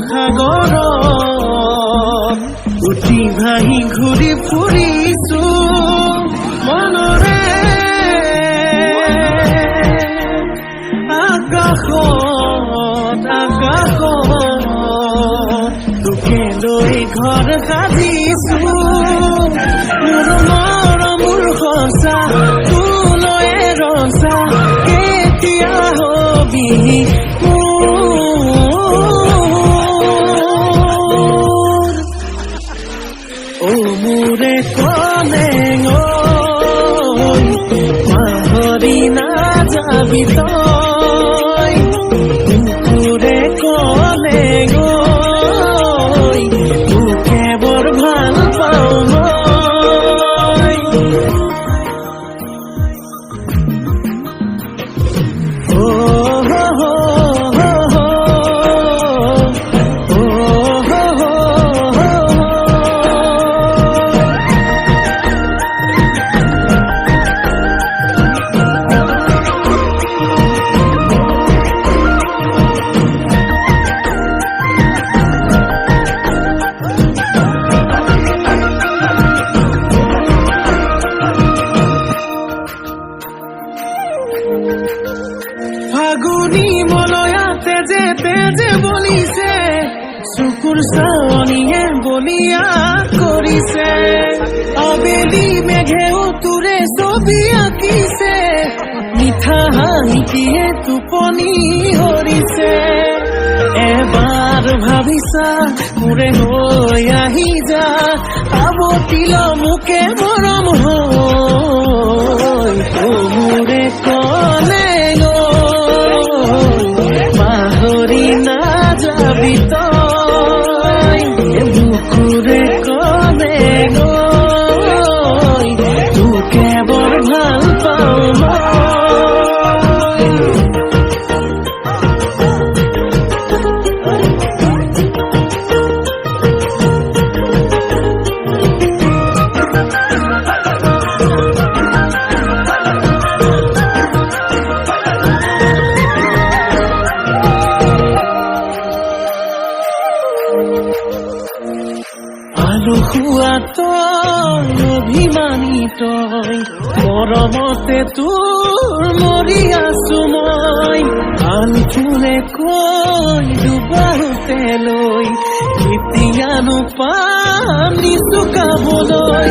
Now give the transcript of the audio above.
সাগৰত উঠি ভাহি ঘূৰি ফুৰিছো মনৰে আকাশত তোকে লৈ ঘৰ সাজিছো মোৰ মৰমৰ সঁচা তোলৈয়ে ৰচা কেতিয়া হবি মোৰে কলেঙ পাহৰি নাযাবি তই মোৰে কলেঙ তোকে বৰ ভাল পাওঁ মই ফাগুনি মলয়াতে তেজে বলিছে চকুৰ চাৱনিয়ে বলিয়া কৰিছে আবেলি মেঘেও তোৰে ছবি আঁকিছে মিঠা হাঁহিয়ে টোপনি হৰিছে এবাৰ ভাবিছা মোৰে হৈ আহি যা আৱতিল মোকে মৰম হৈ মোৰে কলেঙ পাহৰি নাযাবি তই বুকুৰে কলেঙ তোকে বৰ ভাল পাওঁ মই আলসুৱা তই অভিমানী তই মৰমতে তোৰ মৰি আছো মই আন ফুলে কৈ ডুবাওতে লৈ কেতিয়ানো পাম নিচুকাবলৈ